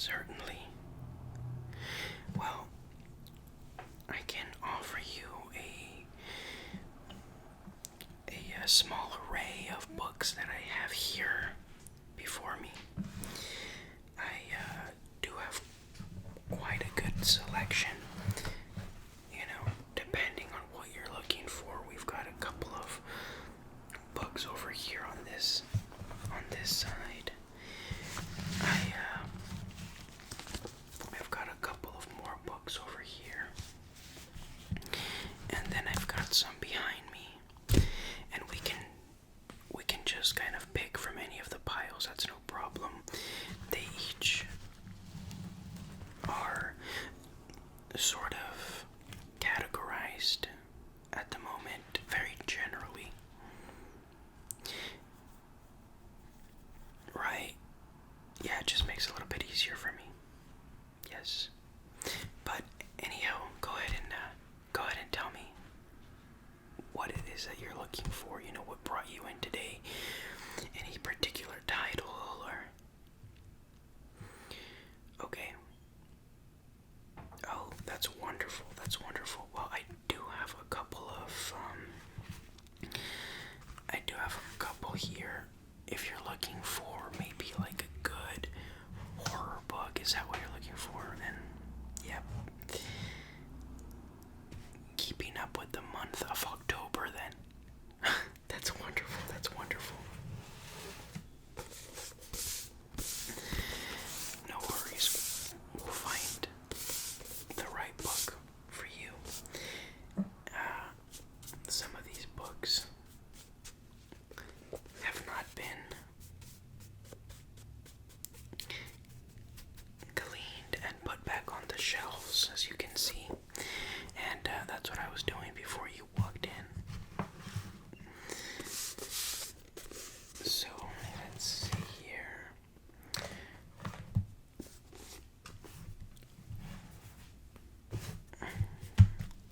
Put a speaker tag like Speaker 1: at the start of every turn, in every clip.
Speaker 1: Certainly. Well, I can offer you a small array of books that I have here before me. I do have quite a good selection. Depending on what you're looking for, we've got a couple of books over here on this side. I've got a couple of more books over here, and then I've got some behind me, and we can just kind of pick from any of the piles. That's no problem. They each are sort of categorized at the moment very generally. Right? Yeah, it just makes it a little bit easier for me. Yes. But anyhow, go ahead and tell me what it is that you're looking for. What brought you in today? Any particular title or... Okay. Oh, that's wonderful. That's wonderful. Well, I do have a couple here. If you're looking for maybe like a good horror book, is that what you're looking for? Then, yep. Keeping up with the month of October, then. That's wonderful. That's wonderful. No worries. We'll find the right book for you. Some of these books have not been cleaned and put back on the shelves, as you can see, and that's what I was doing before you walked in. So let's see here.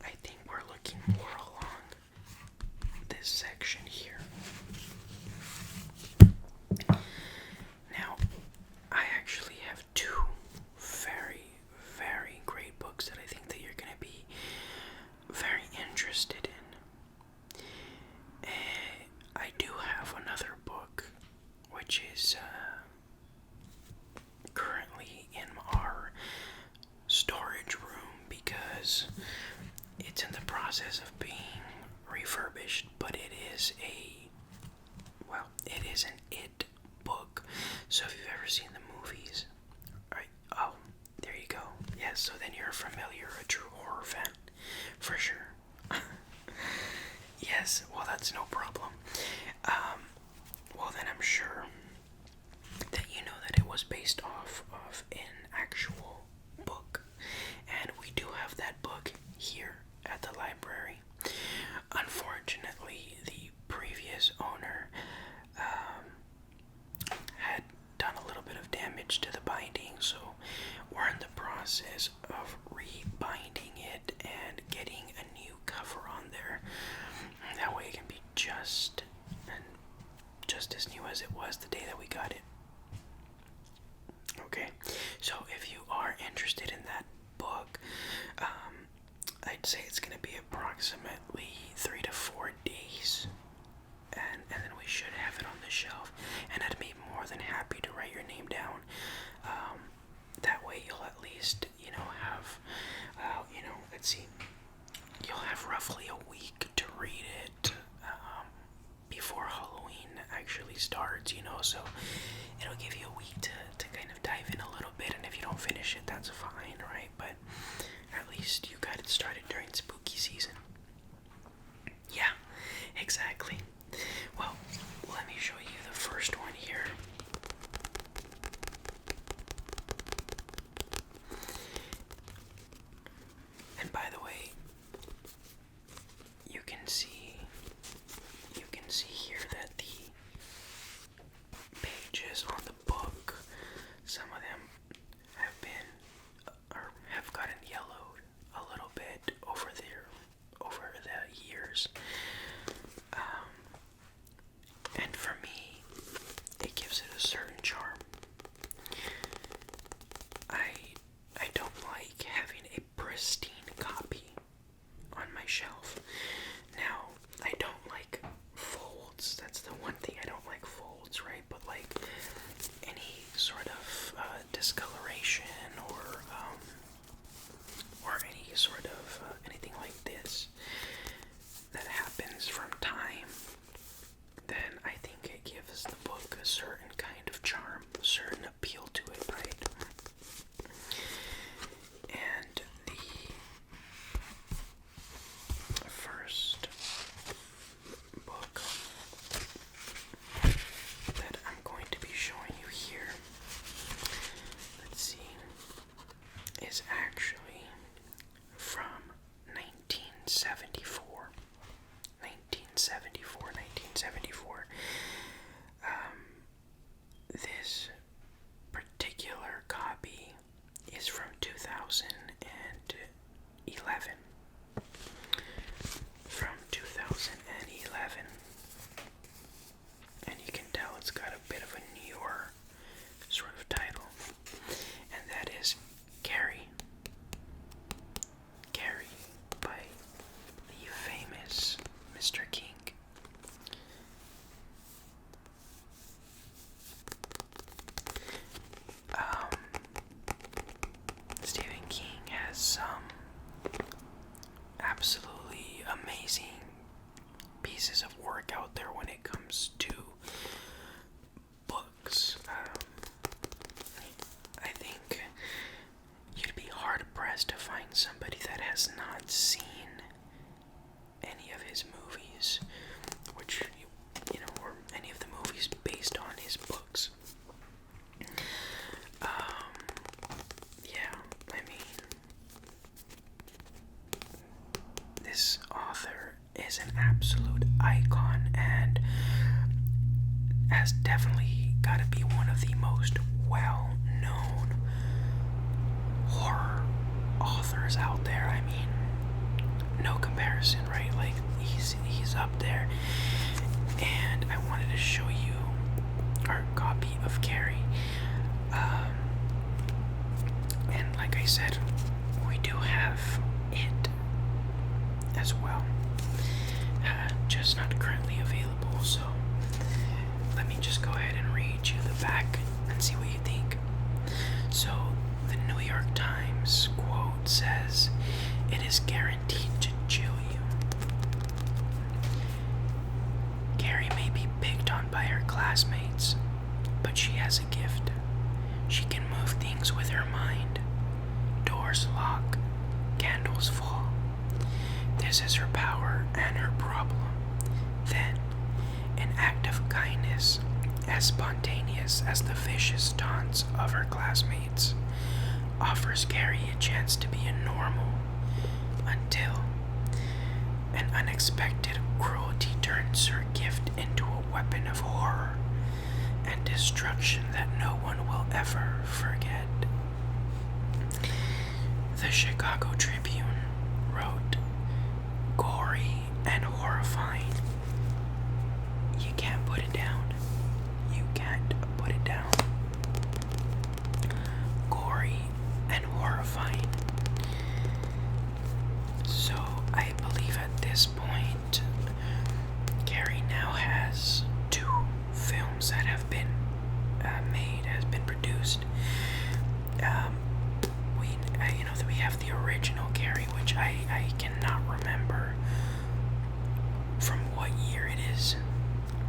Speaker 1: I think we're looking more along this section here. Now, I actually have two very, very great books that I think that you're going to be very interested in. I do have another book, which is currently in our storage room because it's in the process of being refurbished, but it is an It book. So if you've ever seen the movies, right? Oh, there you go. Yes, so then you're a true horror fan, for sure. Yes, well, that's no problem. Well, then I'm sure that you know that it was based off of an actual book, and we do have that book here at the library. Unfortunately, the previous owner had done a little bit of damage to the binding, so we're in the process of rebinding it and getting a new cover on there. That way it can be just as new as it was the day that we got it. Okay, so if you are interested in that book, I'd say it's going to be approximately 3 to 4 days, and then we should have it on the shelf, and I'd be more than happy to write your name down. That way you'll at least, have, let's see, you'll have roughly a week to read it before Halloween actually starts, so it'll give you a week to kind of dive in a little bit, and if you don't finish it, that's fine, right? But at least you got it started during spooky season. Yeah, exactly. Well, let me show you the first one here. And by the way, you can see here that the pages on the book, some of them have gotten yellowed a little bit, pristine copy on my shelf. Now, I don't like folds. That's the one thing I don't like, folds, right? But like any sort of discoloration or any sort of anything like this that happens from time, then I think it gives the book a certain kind of charm, a certain appeal to it, right? And the first book that I'm going to be showing you here, let's see, is actually from 1974. 1974. This particular copy is from 2011. From 2011. And you can tell it's got a bit of a newer sort of title. And that is Carrie. Carrie by the famous Mr. King. Stephen King has some absolutely amazing pieces of work out there when it comes to books. I think you'd be hard pressed to find somebody that has not seen any of his movies, which, or any of the movies based on his books. Yeah, I mean, this author is an absolute icon and has definitely got to be one of the most well-known horror authors out there. I mean, no comparison, right? Like, he's up there. And I wanted to show you our copy of Carrie. And like I said, we do have it as well. Just not currently available, so let me just go ahead and read you the back and see what you think. So, the New York Times quote says, "It is guaranteed to chill you. Carrie may be picked on by her classmates, but she has a gift. She can move things with her mind. Doors lock, candles fall. This is her power and her problem. Then, an act of kindness, as spontaneous as the vicious taunts of her classmates, offers Carrie a chance to be a normal, until an unexpected cruelty turns her gift into a weapon of horror and destruction that no one will ever forget." The Chicago Tribune wrote, "Gory and horrifying. You can't put it down. You can't put it down. Gory and horrifying." So I believe at this point, Carrie now has 2 films that have been produced. We have the original Carrie, which I cannot remember from what year it is.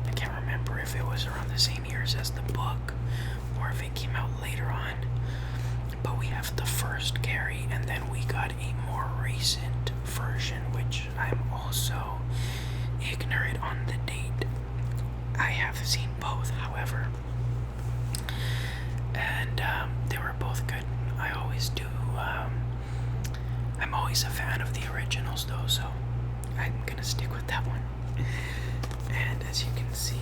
Speaker 1: I can't remember if it was around the same years as the book or if it came out later on. But we have the first Carrie, and then we got a more recent version, which I'm also ignorant on the date. I have seen both, however, and they were both good. I always do. I'm always a fan of the originals, though, so I'm gonna stick with that one. And as you can see,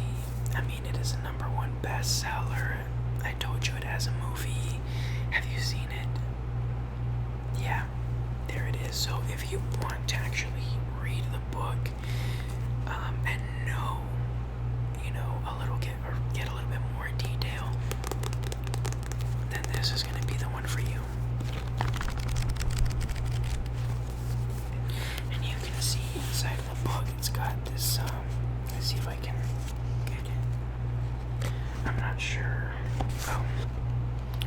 Speaker 1: I mean, it is a #1 bestseller. I told you it has a movie. Have you seen it? Yeah, there it is. So if you want to actually read the book and know, get a little bit more detail, then this is going to be the one for you. book, it's got this, let's see if I can get it. I'm not sure. Oh,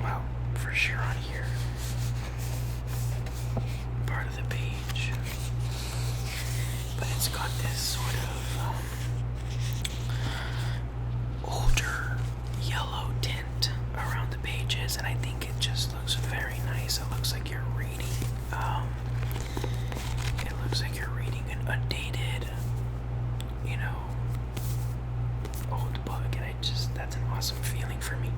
Speaker 1: well, for sure on here. Part of the page. But it's got this sort of older yellow tint around the pages, and I think it just looks very nice. It looks like you're reading. It looks like you're reading an undated, old book, and that's an awesome feeling for me.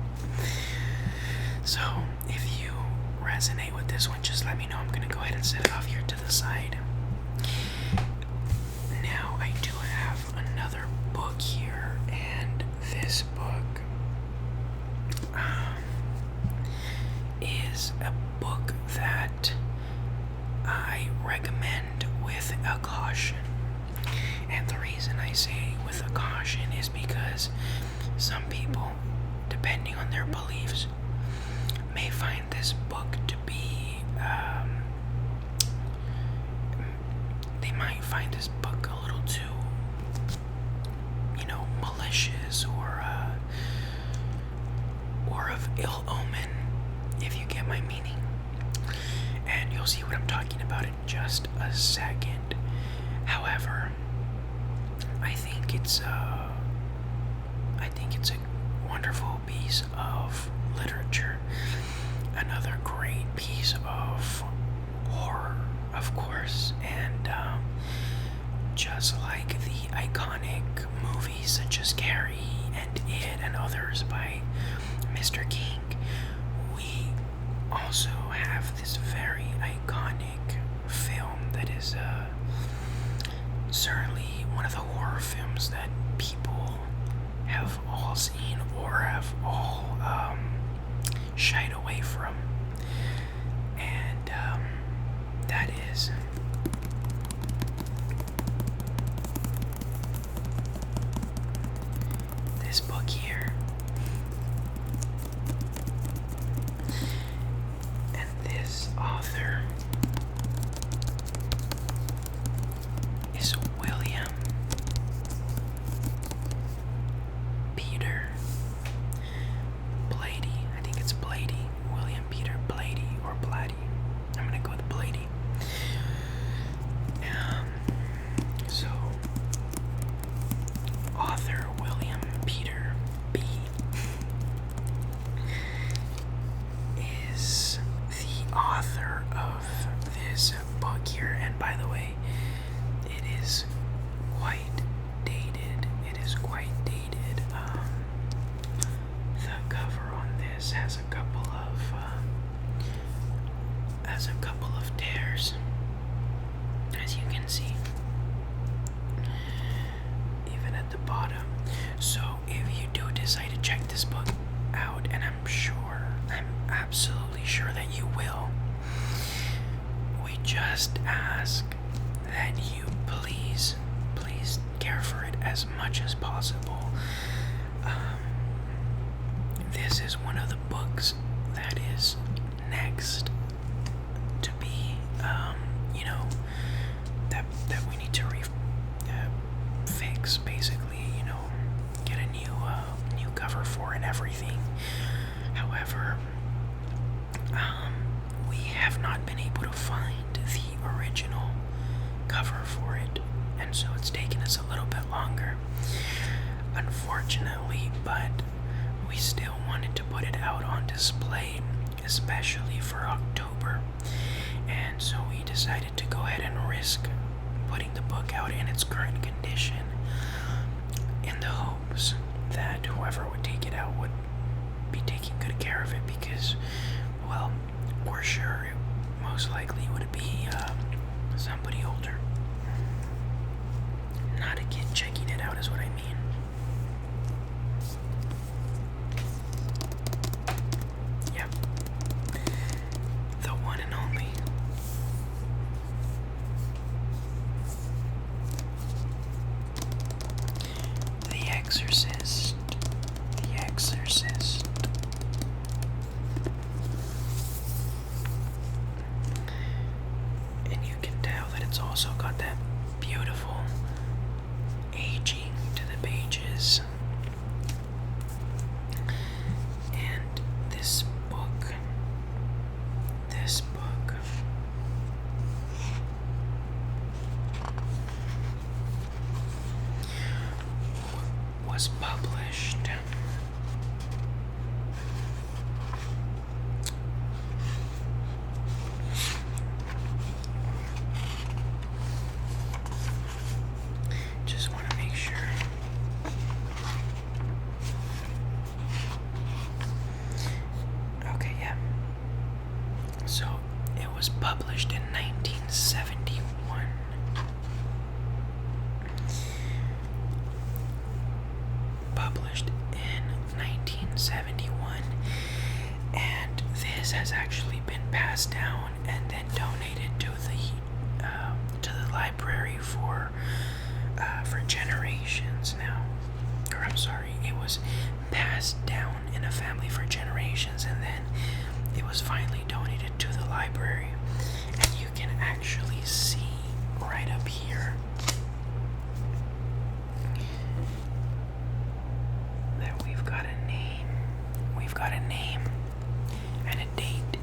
Speaker 1: So if you resonate with this one, just let me know. I'm gonna go ahead and set it off here to the side. Now I do have another book here, and this book is a book that I recommend with a caution. And the reason I say with a caution is because some people, depending on their beliefs, may find this book to be, they might find this book a little too, malicious or of ill omen, if you get my meaning. And you'll see what I'm talking about in just a second. However, I think it's a wonderful piece of literature. Another great piece of horror, of course, and just like the iconic movies such as Carrie and It and others by Mr. King, we also have this very iconic film that is certainly one of the horror films that people have all seen or have all shied away from, and that is this book here. And this author is William Peter Blatty. I think it's Blatty. William Peter Blatty or Blatty. I'm gonna go with Blatty. So, author William Peter B. is the author of this book here, and by the way, it is quite dated. It is quite dated. The cover on this has a couple of tears, as you can see, even at the bottom. So if you do decide to check this book out, and I'm absolutely sure that you will, we just ask that you please care for it as much as possible. This is one of the books that is next to be, that we need to fix, basically, get a new cover for and everything. However, we have not been able to find the original cover for it, and so it's taken us a little bit longer, unfortunately, but we still wanted to put it out on display, especially for October, and so we decided to go ahead and risk putting the book out in its current condition, in the hopes that whoever would take it out would be taking good care of it, because, well, we're sure it most likely would be somebody older. Not a kid checking it out is what I mean. Yep. The one and only. The Exorcist. The Exorcist. And you can tell that it's also got that beautiful So it was published in 1971. Published in 1971, and this has actually been passed down and then donated to the library for generations now. Or I'm sorry, it was passed down in a family for generations, and then it was finally donated to the library. And you can actually see right up here that we've got a name. We've got a name and a date.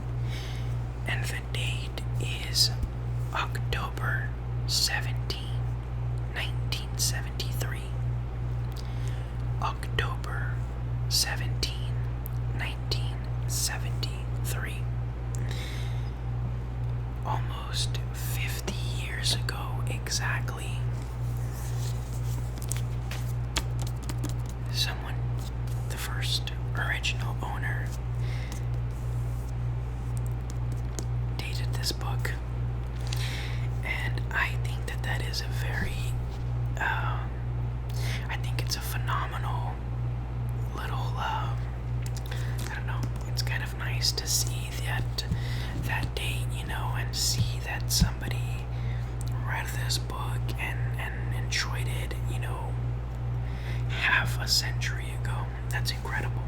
Speaker 1: And the date is October 17, 1973. October 17, 1973. Almost 50 years ago exactly. Someone, the first original owner, dated this book. And I think that is a very, I think it's a phenomenal little, I don't know, it's kind of nice to see that date, and see that somebody read this book and enjoyed it, half a century ago. That's incredible.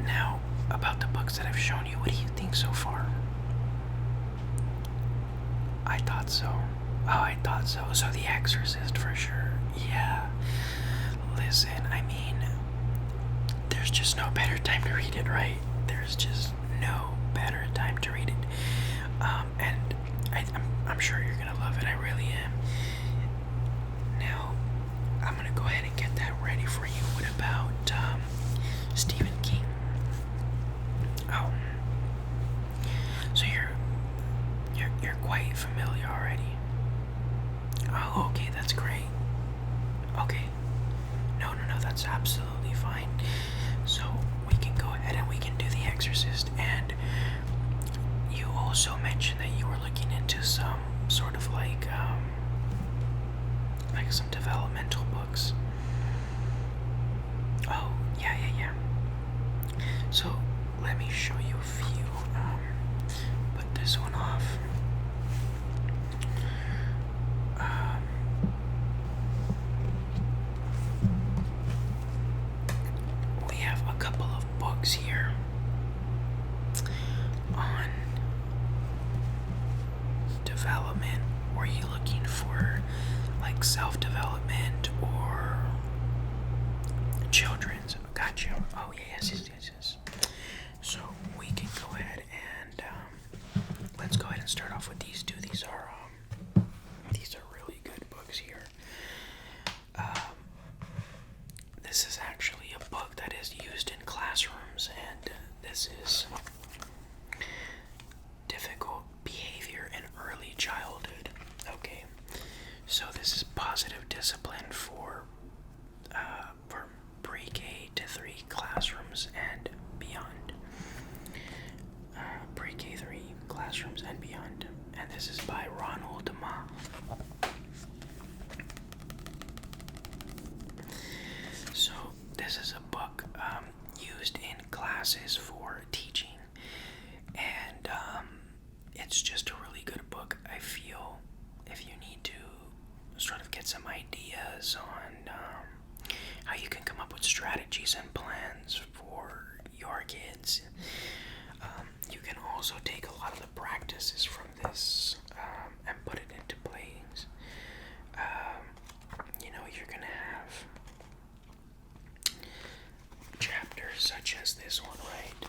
Speaker 1: Now, about the books that I've shown you, what do you think so far? I thought so. Oh, I thought so. So The Exorcist for sure. Yeah. Listen, I mean, there's just no better time to read it, right? There's just no better time to read it. And I'm sure you're gonna love it. I really am. Now, I'm gonna go ahead and get that ready for you. What about Stephen King? Oh, so you're quite familiar already. Oh, okay, that's great. Okay, no, that's absolutely fine. So we can go ahead and we can do The Exorcist. And you also mentioned that you were looking into some sort of like some developmental books. Oh, yeah. So let me show you a few. Put this one off. We have a couple of books here on development. Were you looking for like self-development or children's? Got you. Oh, yes. So we can go ahead and let's go ahead and start off with these two. These are really good books here. This is actually a book that is used in classrooms, and this is Difficult Behavior in Early Childhood. Okay, so this is positive discipline for pre-K to 3 classrooms and beyond. Pre-K 3 classrooms and beyond. And this is by Ronald Ma. So this is a book used in classes for teaching, and it's just a really good book. I feel if you need to sort of get some ideas on how you can come up with strategies and plans for your kids, you can also take a lot of the practices from this and put it into plays. You're gonna have chapters such as this one, right?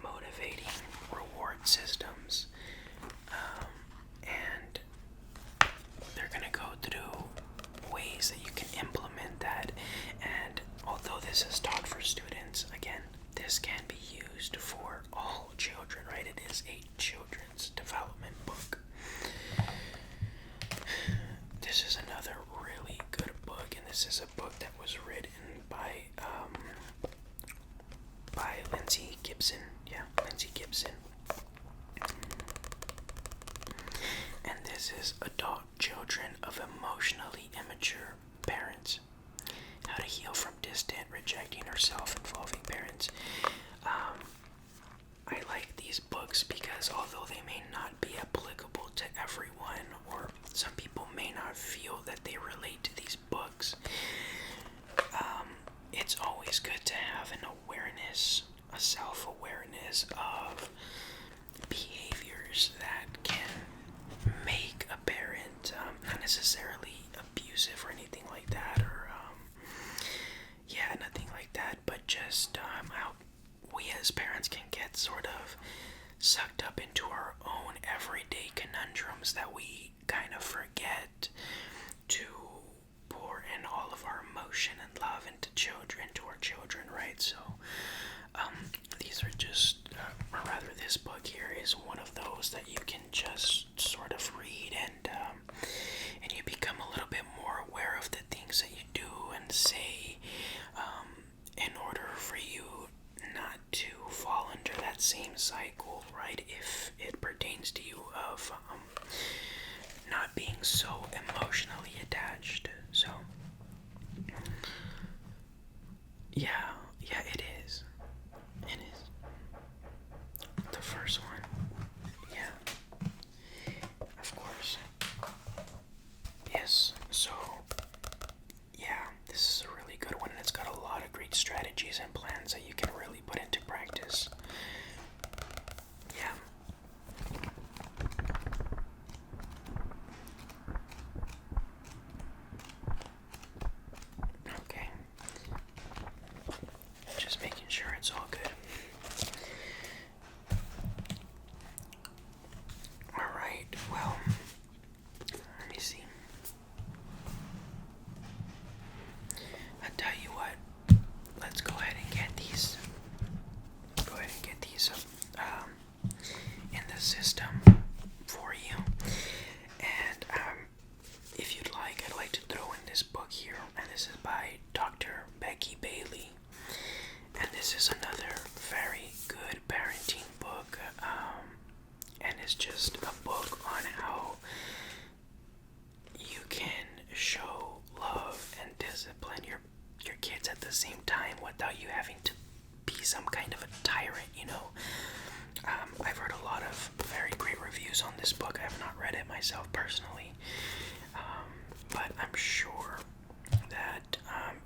Speaker 1: Motivating reward systems. And they're going to go through ways that you can implement that. And although this is taught for students, again, this can be used for all children, right? It is a Gibson. Yeah, Lindsay Gibson. And this is Adult Children of Emotionally Immature Parents. How to Heal from Distant, Rejecting, or Self-Involving Parents. I like these books because although they may not be applicable to everyone, or some people may not feel that they relate to these books, it's always good to have an awareness, a self-awareness of behaviors that can make a parent not necessarily abusive or anything like that, or yeah, nothing like that, but just how we as parents can get sort of sucked up into our own everyday conundrums that we kind of forget to pour in all of our emotion and love into our children, right? So these are just, or rather, this book here is one of those that you can just sort of read, and you become a little bit more aware of the things that you do and say, in order for you not to fall under that same cycle, right? If it pertains to you of not being so emotionally attached. So yeah, it is. It is. The first one. Yeah. Of course. Yes. So yeah, this is a really good one, and it's got a lot of great strategies and plans that you can really put into practice. Yeah. Okay. Just making sure it's all good. Alright, well, let me see. I'll tell you what, let's go ahead and get these. Go ahead and get these in the system for you. And if you'd like, I'd like to throw in this book here, and this is by Dr. Becky Bailey. And this is another very good parenting book, and it's just a book on how you can show love and discipline your kids at the same time without you having to be some kind of a tyrant, you know. I've heard a lot of very great reviews on this book. I have not read it myself personally, but I'm sure that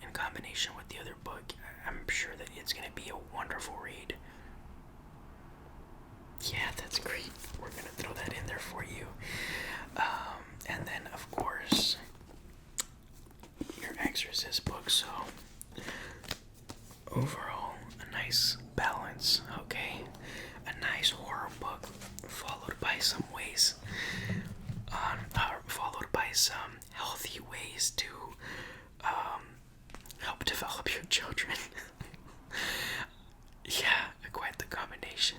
Speaker 1: in combination with the other book, I'm sure that it's going to be a wonderful read. Yeah, that's great. We're going to throw that in there for you. And then, of course, your Exorcist book. So, overall, a nice balance, okay? A nice horror book followed by some ways, followed by some healthy ways to help develop your children. Yeah, quite the combination.